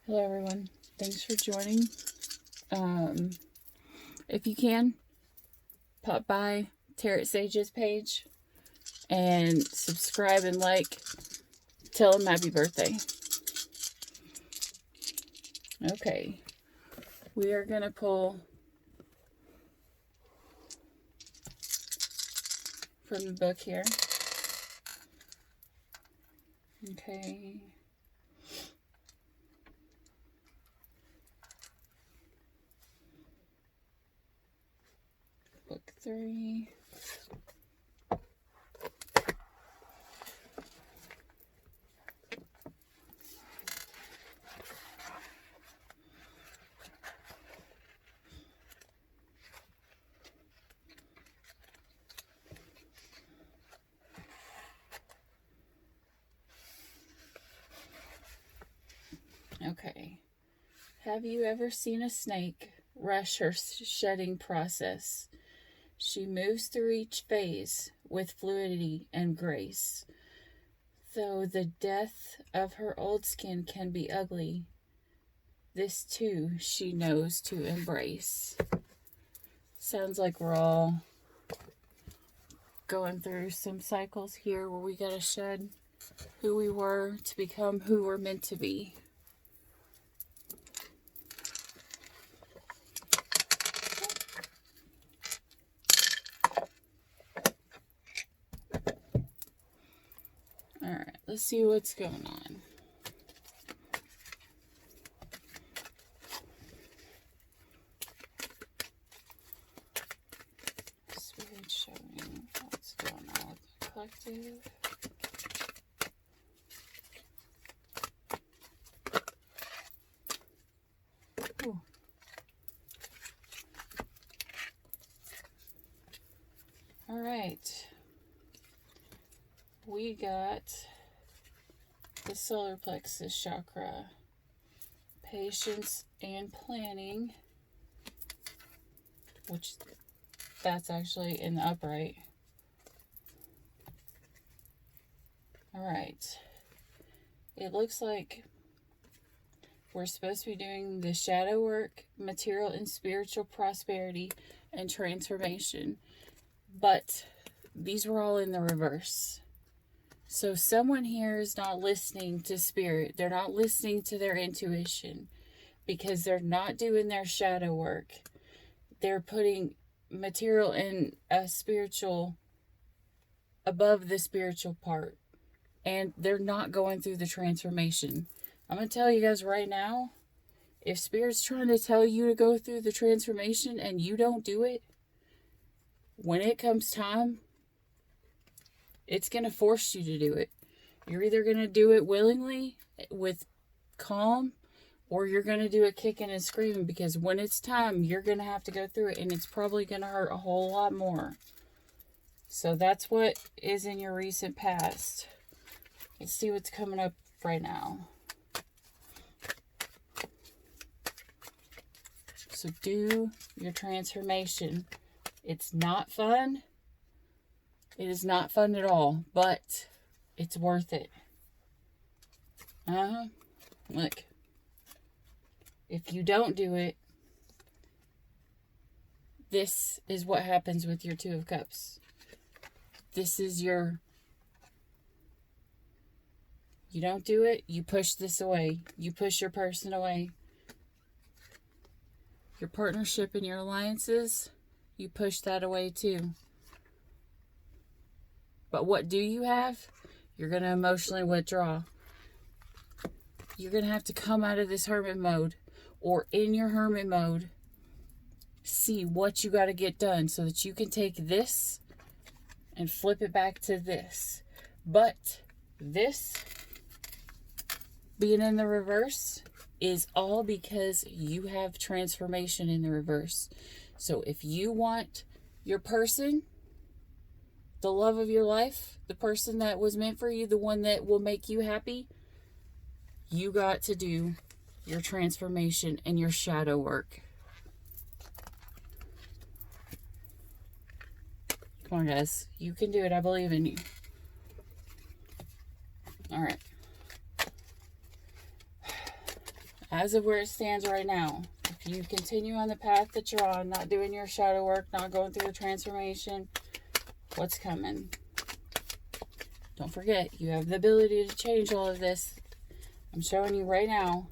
Hello everyone, thanks for joining. If you can, pop by Tarot Sage's page and subscribe and like. Tell him happy birthday. Okay, we are going to pull from the book here. Okay. Book 3. Okay. Have you ever seen a snake rush her shedding process? She moves through each phase with fluidity and grace. Though the death of her old skin can be ugly, this too she knows to embrace. Sounds like we're all going through some cycles here where we gotta shed who we were to become who we're meant to be. Alright, let's see what's going on. Spirit showing what's going on with the collective. Ooh. Alright. We got the solar plexus chakra, patience and planning, which that's actually in the upright. Alright, it looks like we're supposed to be doing the shadow work, material and spiritual prosperity, and transformation, but these were all in the reverse. So someone here is not listening to spirit. They're not listening to their intuition because they're not doing their shadow work. They're putting material and spiritual above the spiritual part. And they're not going through the transformation. I'm going to tell you guys right now, if spirit's trying to tell you to go through the transformation and you don't do it, when it comes time, it's going to force you to do it. You're either going to do it willingly with calm, or you're going to do it kicking and screaming, because when it's time, you're going to have to go through it, and it's probably going to hurt a whole lot more. So that's what is in your recent past. Let's see what's coming up right now. So do your transformation. It's not fun. It is not fun at all, but it's worth it. Look. If you don't do it, this is what happens with your Two of Cups. This is your... You don't do it, you push this away. You push your person away. Your partnership and your alliances, you push that away too. But what do you have? You're going to emotionally withdraw. You're going to have to come out of this hermit mode, or in your hermit mode, see what you got to get done so that you can take this and flip it back to this. But this being in the reverse is all because you have transformation in the reverse. So if you want your person, the love of your life, the person that was meant for you, the one that will make you happy, you got to do your transformation and your shadow work. Come on, guys. You can do it. I believe in you. All right. as of where it stands right now, if you continue on the path that you're on, not doing your shadow work, not going through a transformation, what's coming? Don't forget, you have the ability to change all of this. I'm showing you right now.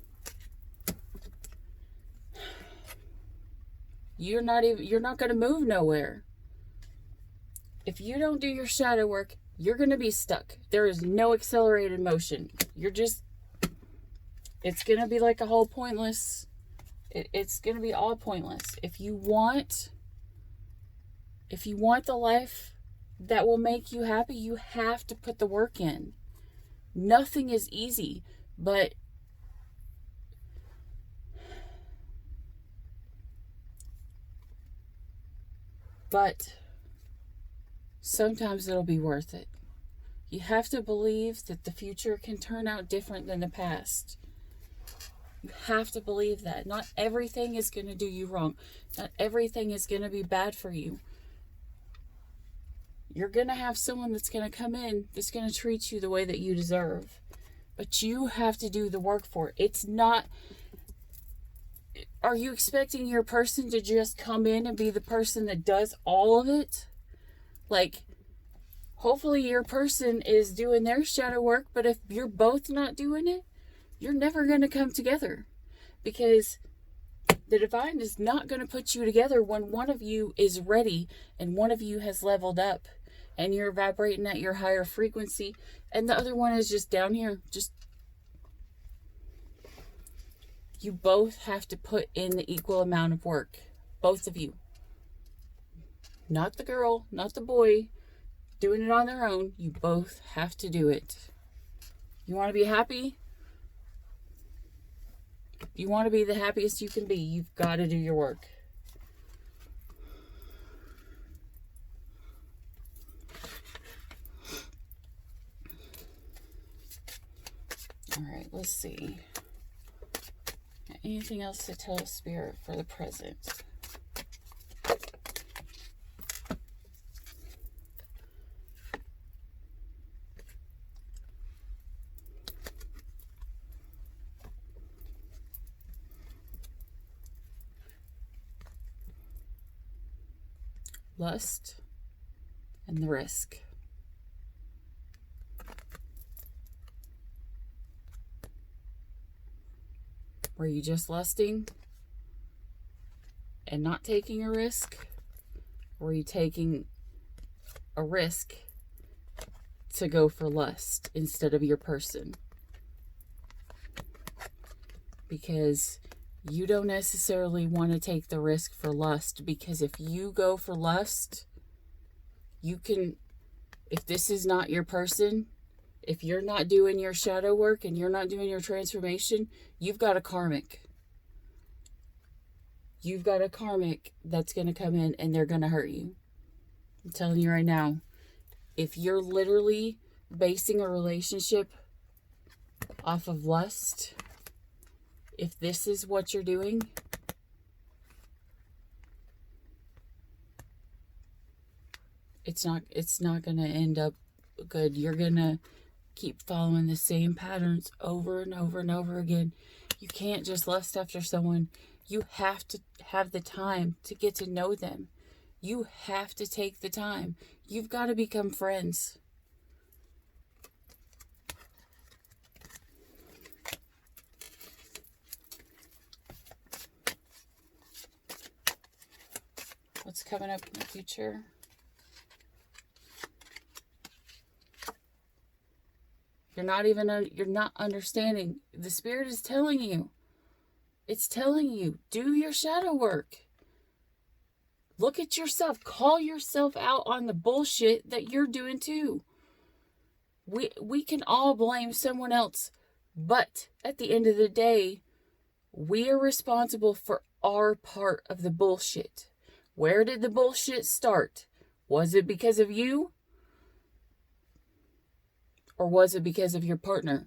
You're not going to move nowhere. If you don't do your shadow work, you're going to be stuck. There is no accelerated motion. It's going to be like a whole pointless, it's going to be all pointless. If you want the life that will make you happy, you have to put the work in. Nothing is easy, but sometimes it'll be worth it. You have to believe that the future can turn out different than the past. You have to believe that. Not everything is going to do you wrong. Not everything is going to be bad for you. You're going to have someone that's going to come in that's going to treat you the way that you deserve. But you have to do the work for it. It's not... Are you expecting your person to just come in and be the person that does all of it? Like, hopefully your person is doing their shadow work, but if you're both not doing it, you're never going to come together. Because the divine is not going to put you together when one of you is ready and one of you has leveled up and you're vibrating at your higher frequency and the other one is just down here. You both have to put in the equal amount of work. Both of you. Not the girl, not the boy, doing it on their own. You both have to do it. You want to be happy? You want to be the happiest you can be. You've got to do your work. All right, let's see. Anything else to tell Spirit for the present? Lust and the risk. Were you just lusting and not taking a risk? Or were you taking a risk to go for lust instead of your person? Because you don't necessarily want to take the risk for lust, because if you go for lust, you can, if this is not your person, if you're not doing your shadow work and you're not doing your transformation, you've got a karmic. You've got a karmic that's going to come in and they're going to hurt you. I'm telling you right now, if you're literally basing a relationship off of lust, if this is what you're doing, it's not going to end up good. You're going to keep following the same patterns over and over and over again. You can't just lust after someone. You have to have the time to get to know them. You have to take the time. You've got to become friends. What's coming up in the future? You're not understanding. The Spirit is telling you. It's telling you, do your shadow work. Look at yourself. Call yourself out on the bullshit that you're doing too. We can all blame someone else, but at the end of the day, we are responsible for our part of the bullshit. Where did the bullshit start? Was it because of you? Or was it because of your partner?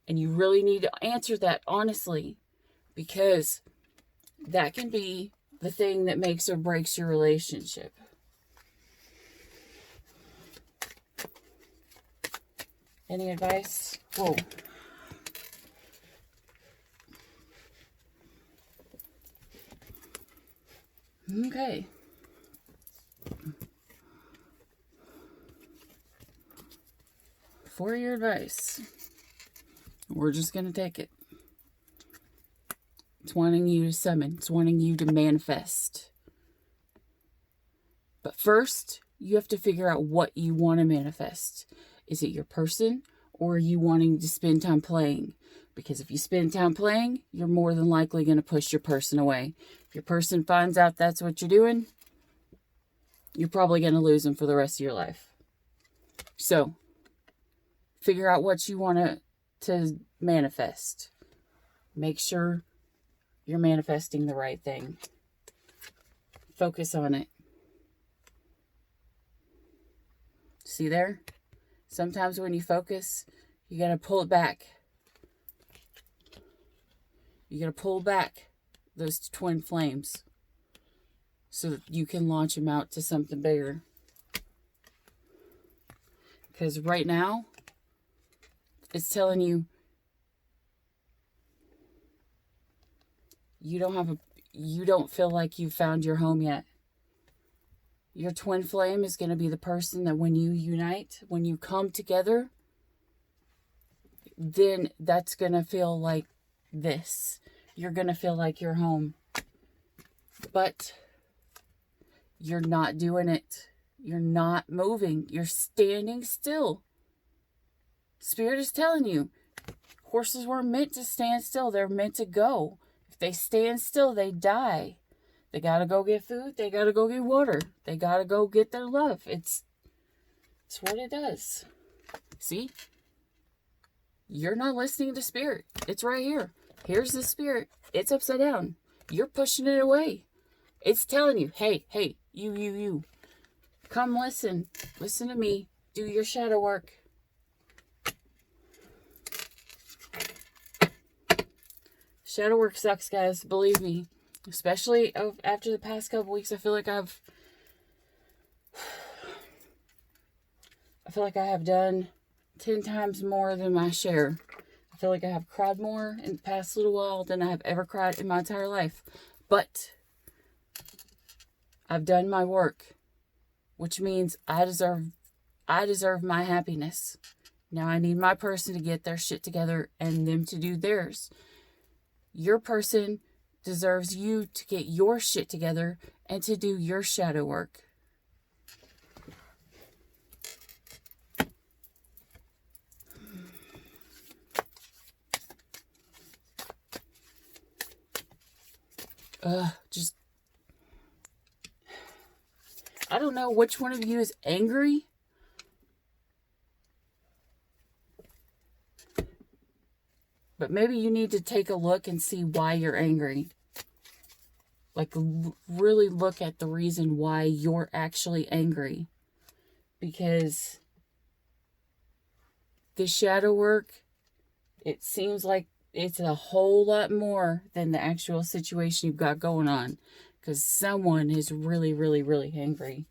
And you really need to answer that honestly, because that can be the thing that makes or breaks your relationship. Any advice? Whoa. Okay. For your advice, we're just going to take it. It's wanting you to summon. It's wanting you to manifest. But first, you have to figure out what you want to manifest. Is it your person, or are you wanting to spend time playing? Because if you spend time playing, you're more than likely going to push your person away. If your person finds out that's what you're doing, you're probably going to lose them for the rest of your life. So, figure out what you want to manifest. Make sure you're manifesting the right thing. Focus on it. See there? Sometimes when you focus, you got to pull it back. You got to pull back those twin flames so that you can launch them out to something bigger. Because right now, it's telling you you don't feel like you've found your home yet. Your twin flame is going to be the person that when you unite, when you come together, then that's going to feel like this. You're going to feel like you're home. But you're not doing it. You're not moving. You're standing still. Spirit is telling you, horses weren't meant to stand still. They're meant to go. If they stand still, they die. They got to go get food. They got to go get water. They got to go get their love. It's what it does. See? You're not listening to Spirit. It's right here. Here's the Spirit. It's upside down. You're pushing it away. It's telling you, hey, you. Come listen. Listen to me. Do your shadow work. Shadow work sucks, guys. Believe me. Especially after the past couple weeks, I feel like I have done 10 times more than my share. I feel like I have cried more in the past little while than I have ever cried in my entire life. But I've done my work, which means I deserve my happiness. Now I need my person to get their shit together and them to do theirs. Your person deserves you to get your shit together and to do your shadow work. I don't know which one of you is angry. But maybe you need to take a look and see why you're angry. Like, really look at the reason why you're actually angry. Because the shadow work, it seems like it's a whole lot more than the actual situation you've got going on. Because someone is really, really, really angry.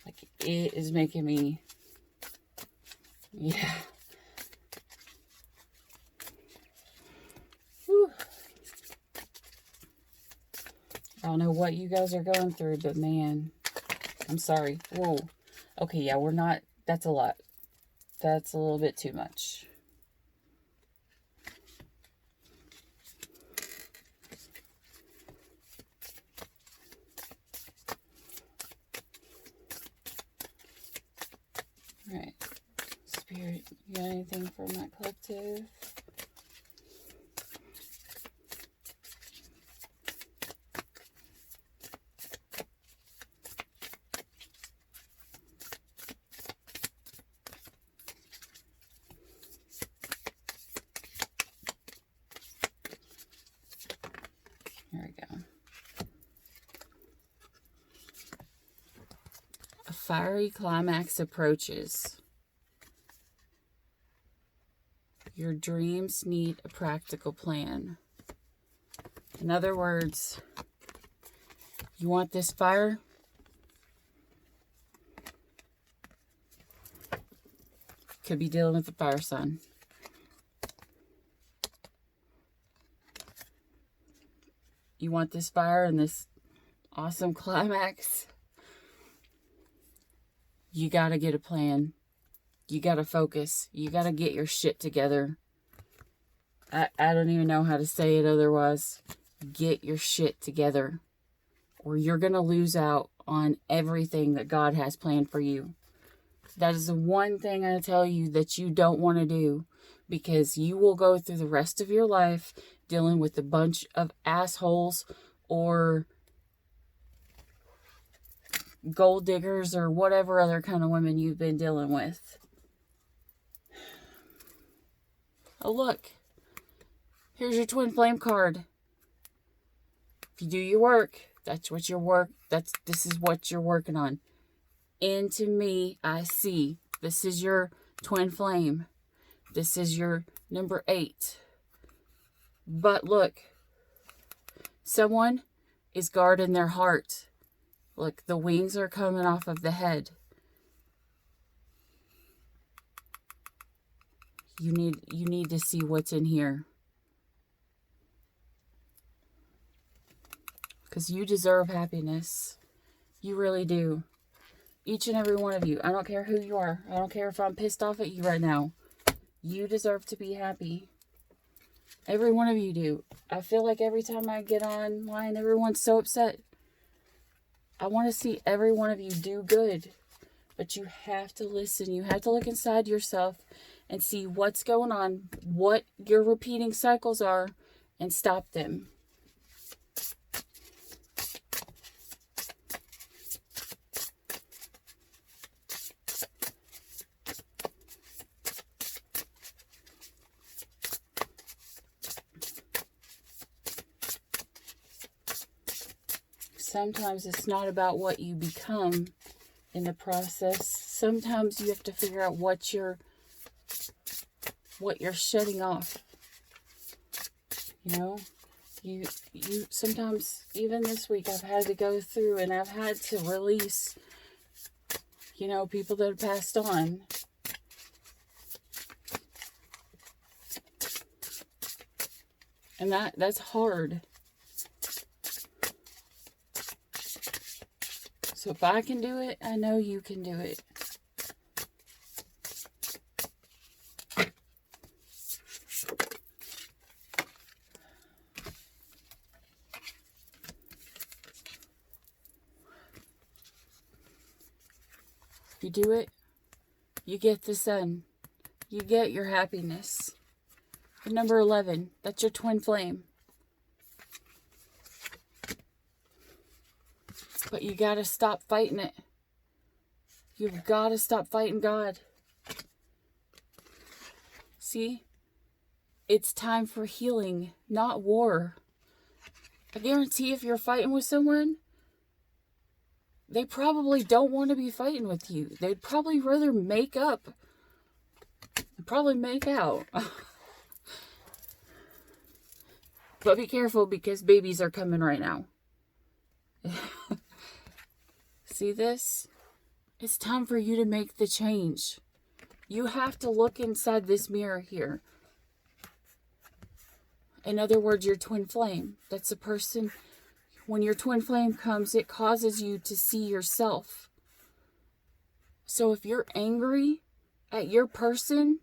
Like, it is making me... Yeah. Whew. I don't know what you guys are going through, but man, I'm sorry. Whoa. Okay, yeah, we're not... That's a lot. That's a little bit too much. Alright. Spirit, you got anything for my collective? Here we go. A fiery climax approaches. Your dreams need a practical plan. In other words, you want this fire? Could be dealing with the fire sign. You want this fire and this awesome climax, you got to get a plan. You got to focus. You got to get your shit together. I don't even know how to say it otherwise. Get your shit together, or you're going to lose out on everything that God has planned for you. That is the one thing I tell you that you don't want to do, because you will go through the rest of your life dealing with a bunch of assholes or gold diggers or whatever other kind of women you've been dealing with. Oh, look. Here's your twin flame card. If you do your work, this is what you're working on. Into me, I see. This is your twin flame. This is your number 8. But look, someone is guarding their heart. Look, the wings are coming off of the head. You need to see what's in here. Because you deserve happiness. You really do. Each and every one of you. I don't care who you are. I don't care if I'm pissed off at you right now. You deserve to be happy. Every one of you do. I feel like every time I get online, everyone's so upset. I want to see every one of you do good. But you have to listen. You have to look inside yourself and see what's going on, what your repeating cycles are, and stop them. Sometimes it's not about what you become in the process. Sometimes you have to figure out what you're shutting off. You know, you sometimes, even this week, I've had to go through and I've had to release, people that have passed on. And that's hard. So if I can do it, I know you can do it. If you do it, you get the sun. You get your happiness. And number 11, that's your twin flame. But you gotta stop fighting it. You've gotta stop fighting God. See? It's time for healing, not war. I guarantee if you're fighting with someone, they probably don't want to be fighting with you. They'd probably rather make up. Probably make out. But be careful, because babies are coming right now. See this? It's time for you to make the change. You have to look inside this mirror here. In other words, your twin flame. That's a person. When your twin flame comes, it causes you to see yourself. So if you're angry at your person,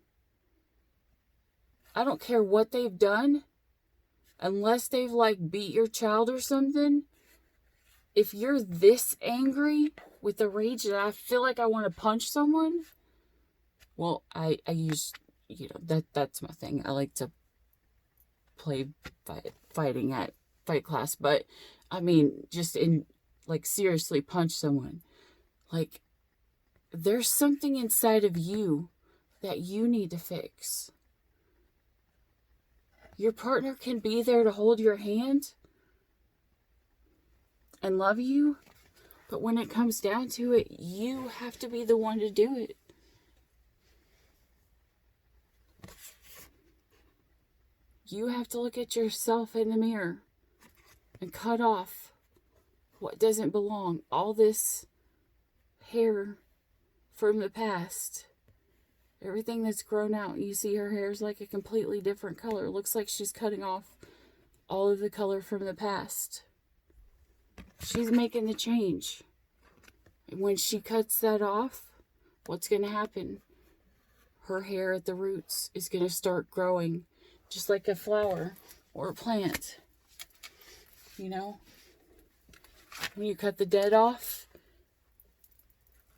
I don't care what they've done, unless they've beat your child or something. If you're this angry with the rage that I feel like I want to punch someone, well, I use, that's my thing. I like to play fighting at fight class, but I mean, just in, seriously punch someone. There's something inside of you that you need to fix. Your partner can be there to hold your hand and love you, but when it comes down to it, you have to be the one to do it. You have to look at yourself in the mirror and cut off what doesn't belong. All this hair from the past. Everything that's grown out. You see her hair's a completely different color. It looks like she's cutting off all of the color from the past. She's making the change. And when she cuts that off, what's going to happen? Her hair at the roots is going to start growing just like a flower or a plant. You know? When you cut the dead off,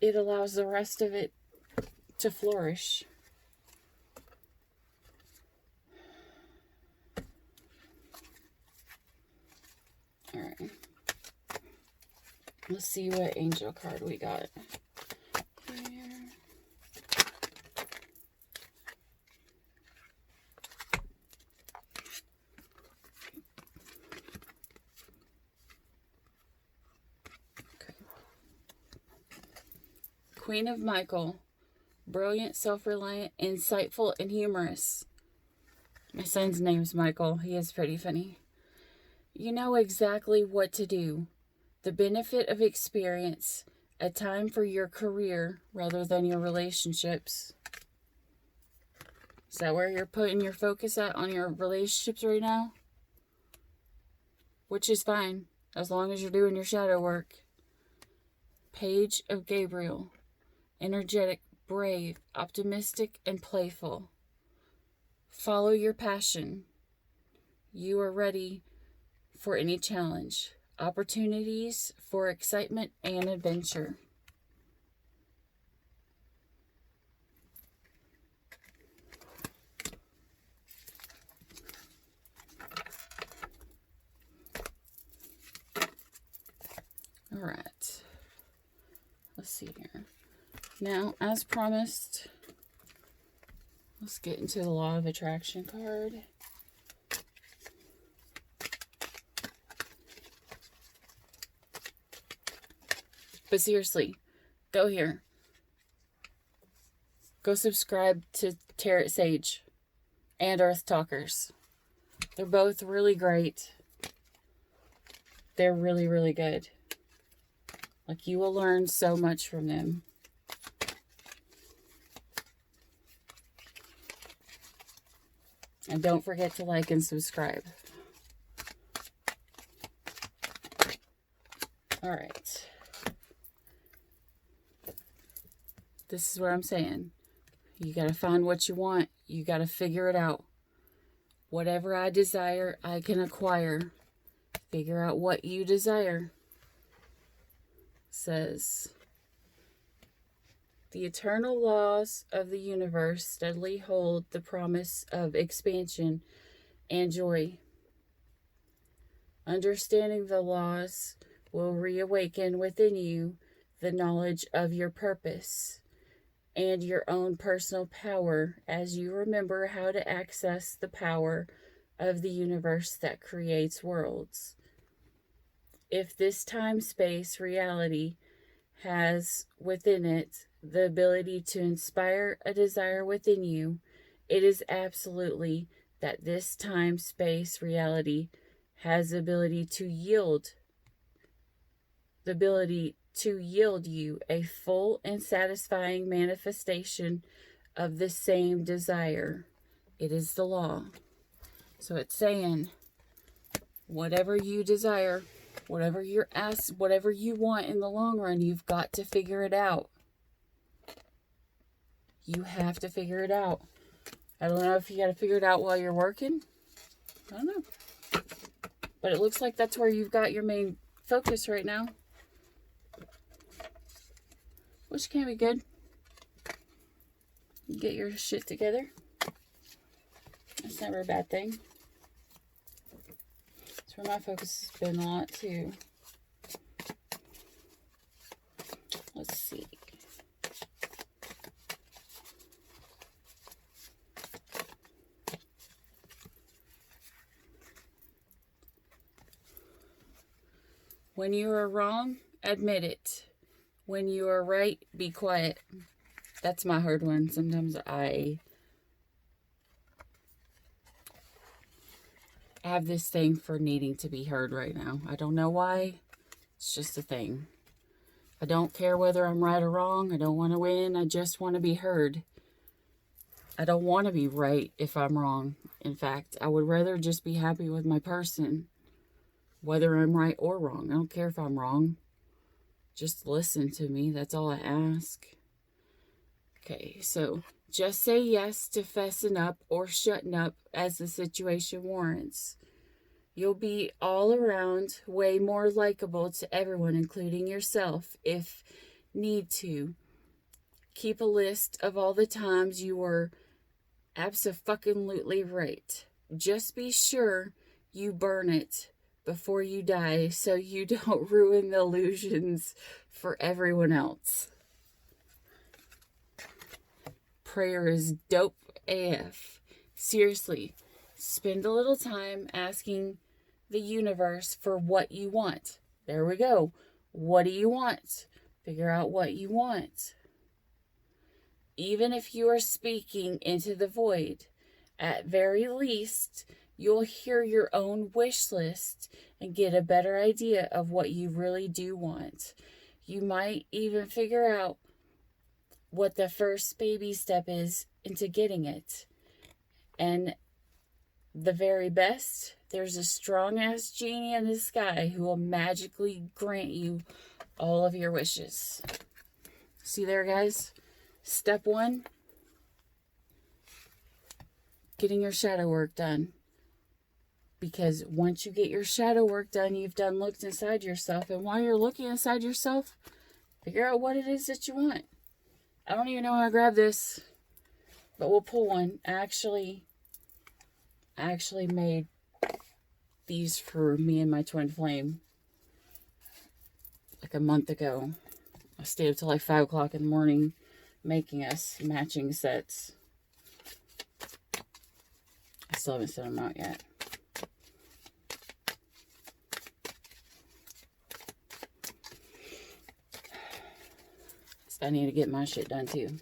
it allows the rest of it to flourish. Alright. Let's see what angel card we got. Here. Okay. Queen of Michael. Brilliant, self-reliant, insightful, and humorous. My son's name's Michael. He is pretty funny. You know exactly what to do. The benefit of experience, a time for your career rather than your relationships. Is that where you're putting your focus at, on your relationships right now? Which is fine, as long as you're doing your shadow work. Page of Gabriel. Energetic, brave, optimistic, and playful. Follow your passion. You are ready for any challenge. Opportunities for excitement and adventure. All right. Let's see here. Now, as promised, let's get into the Law of Attraction card. But seriously, go here. Go subscribe to Tarot Sage and Earth Talkers. They're both really great. They're really, really good. Like, you will learn so much from them. And don't forget to like and subscribe. All right. This is what I'm saying. You got to find what you want. You got to figure it out. Whatever I desire, I can acquire. Figure out what you desire. Says, the eternal laws of the universe steadily hold the promise of expansion and joy. Understanding the laws will reawaken within you the knowledge of your purpose and your own personal power as you remember how to access the power of the universe that creates worlds. If this time-space reality has within it the ability to inspire a desire within you, it is absolutely that this time-space reality has the ability to yield you a full and satisfying manifestation of the same desire. It is the law. So it's saying, whatever you desire, whatever you're asked, whatever you want in the long run, you've got to figure it out. You have to figure it out. I don't know if you got to figure it out while you're working. I don't know. But it looks like that's where you've got your main focus right now. Which can be good. You get your shit together. That's never a bad thing. That's where my focus has been a lot too. Let's see. When you are wrong, admit it. When you are right, be quiet. That's my hard one. Sometimes I have this thing for needing to be heard right now. I don't know why. It's just a thing. I don't care whether I'm right or wrong. I don't want to win. I just want to be heard. I don't want to be right if I'm wrong. In fact, I would rather just be happy with my person. whether I'm right or wrong. I don't care if I'm wrong. Just listen to me. That's all I ask. Okay, so just say yes to fessing up or shutting up as the situation warrants. You'll be all around way more likable to everyone, including yourself, if need to. Keep a list of all the times you were abso-fucking-lutely right. Just be sure you burn it before you die so you don't ruin the illusions for everyone else. Prayer is dope AF. Seriously, spend a little time asking the universe for what you want. There we go. What do you want? Figure out what you want. Even if you are speaking into the void, at very least, you'll hear your own wish list and get a better idea of what you really do want. You might even figure out what the first baby step is into getting it. And the very best, there's a strong-ass genie in the sky who will magically grant you all of your wishes. See there, guys? Step 1, getting your shadow work done. Because once you get your shadow work done, you've done looked inside yourself. And while you're looking inside yourself, figure out what it is that you want. I don't even know how to grab this, but we'll pull one. I actually made these for me and my twin flame like a month ago. I stayed up till like 5 o'clock in the morning making us matching sets. I still haven't sent them out yet. I need to get my shit done too.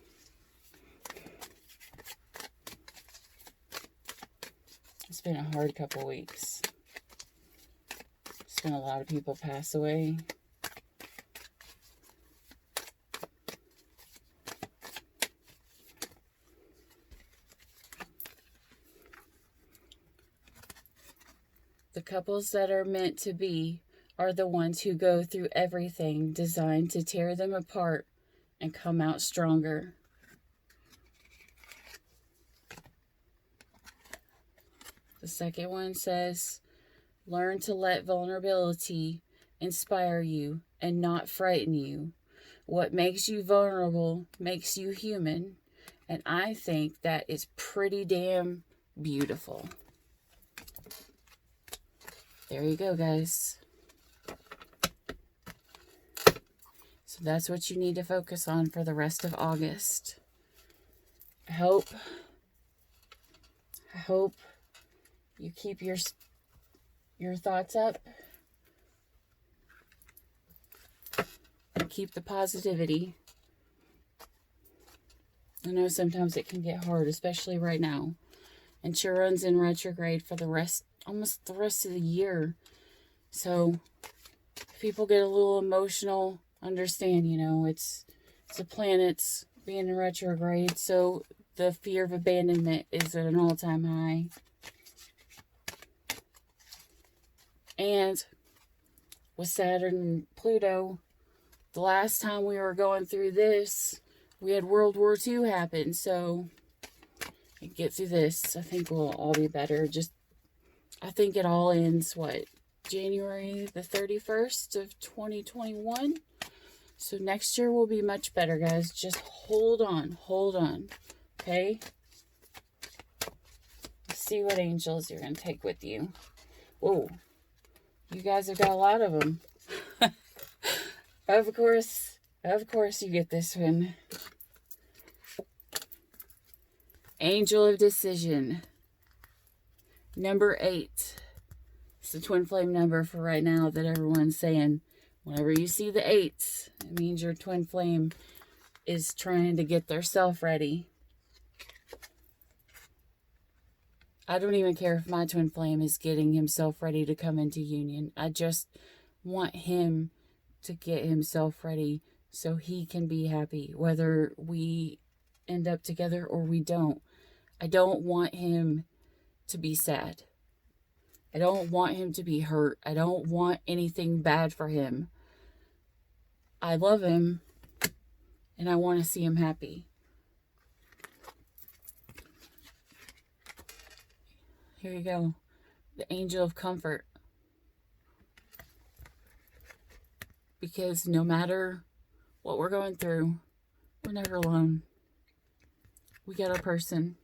It's been a hard couple weeks. It's been a lot of people pass away. The couples that are meant to be are the ones who go through everything designed to tear them apart and come out stronger. The second one says, learn to let vulnerability inspire you and not frighten you. What makes you vulnerable makes you human. And I think that is pretty damn beautiful. There you go, guys. So that's what you need to focus on for the rest of August. I hope you keep your thoughts up. And keep the positivity. I know sometimes it can get hard, especially right now. And Chiron's in retrograde for almost the rest of the year. So if people get a little emotional, understand, it's the planets being in retrograde, so the fear of abandonment is at an all-time high. And with Saturn and Pluto, the last time we were going through this, we had World War II happen, so get through this. I think we'll all be better. I think it all ends, January the 31st of 2021. So next year will be much better, guys. Just hold on. Okay? Let's see what angels you're going to take with you. Whoa. You guys have got a lot of them. Of course you get this one. Angel of Decision. Number 8. It's the twin flame number for right now that everyone's saying. Whenever you see the 8s, it means your twin flame is trying to get their self ready. I don't even care if my twin flame is getting himself ready to come into union. I just want him to get himself ready so he can be happy, whether we end up together or we don't. I don't want him to be sad. I don't want him to be hurt. I don't want anything bad for him. I love him, and I want to see him happy. Here you go. The angel of comfort. Because no matter what we're going through, we're never alone. We got our person.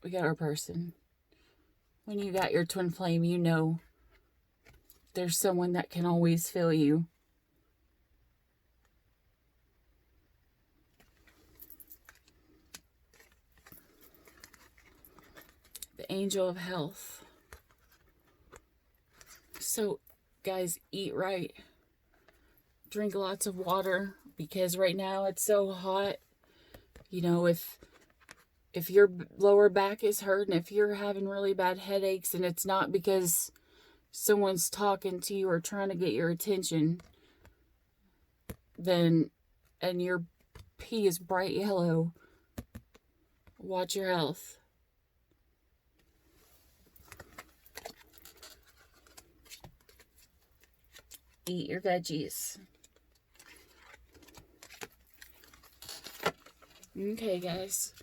We got our person. When you got your twin flame, you know there's someone that can always feel you. The angel of health. So, guys, eat right. Drink lots of water, because right now it's so hot. You know, if your lower back is hurting, if you're having really bad headaches, and it's not because someone's talking to you or trying to get your attention, then, and your pee is bright yellow, watch your health. Eat your veggies. Okay, guys.